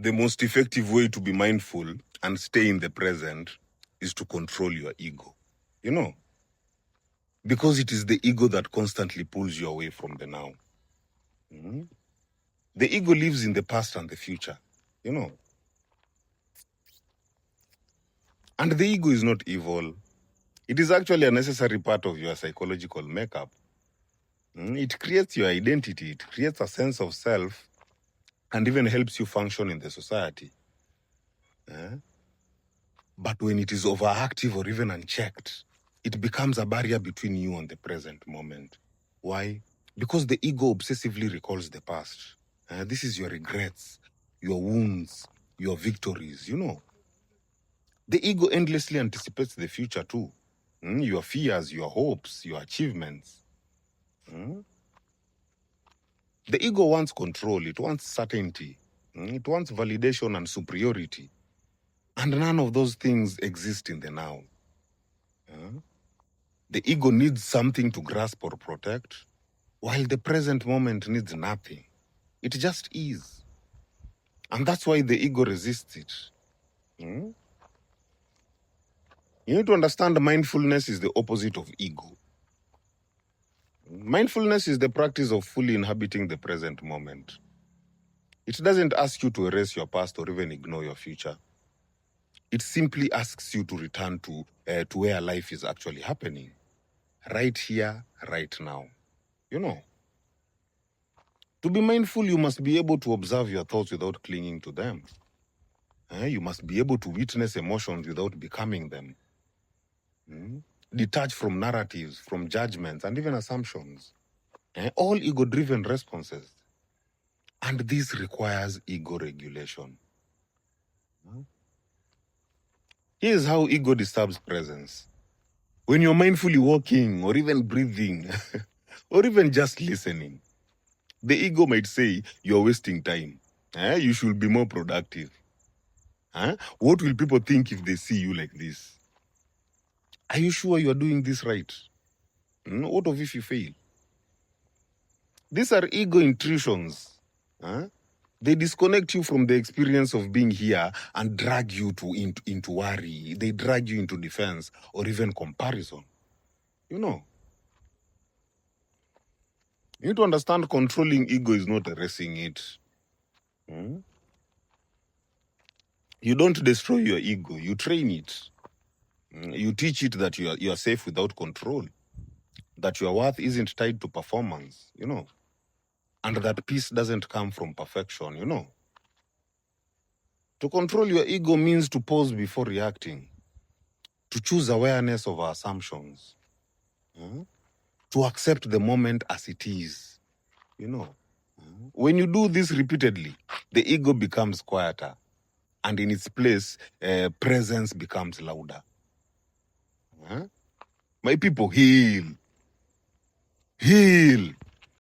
the most effective way to be mindful and stay in the present is to control your ego. Because it is the ego that constantly pulls you away from the now. The ego lives in the past and the future, And the ego is not evil. It is actually a necessary part of your psychological makeup. It creates your identity, it creates a sense of self, and even helps you function in the society. But when it is overactive or even unchecked, it becomes a barrier between you and the present moment. Why? Because the ego obsessively recalls the past. This is your regrets, your wounds, your victories, The ego endlessly anticipates the future too. Your fears, your hopes, your achievements. The ego wants control, it wants certainty, it wants validation and superiority. And none of those things exist in the now. The ego needs something to grasp or protect, while the present moment needs nothing. It just is. And that's why the ego resists it. You need to understand mindfulness is the opposite of ego. Mindfulness is the practice of fully inhabiting the present moment. It doesn't ask you to erase your past or even ignore your future. It simply asks you to return to where life is actually happening. Right here, right now. To be mindful, you must be able to observe your thoughts without clinging to them. You must be able to witness emotions without becoming them. Detach from narratives, from judgments, and even assumptions. All ego-driven responses. And this requires ego regulation. Here's how ego disturbs presence. When you're mindfully walking, or even breathing, or even just listening, the ego might say, you're wasting time. You should be more productive. What will people think if they see you like this? Are you sure you are doing this right? What if you fail? These are ego intrusions. They disconnect you from the experience of being here and drag you into worry. They drag you into defense or even comparison. You need to understand controlling ego is not erasing it. You don't destroy your ego, you train it. You teach it that you are safe without control, that your worth isn't tied to performance, and that peace doesn't come from perfection. To control your ego means to pause before reacting, to choose awareness over assumptions, to accept the moment as it is. When you do this repeatedly, the ego becomes quieter, and in its place, presence becomes louder. My people, heal. Heal.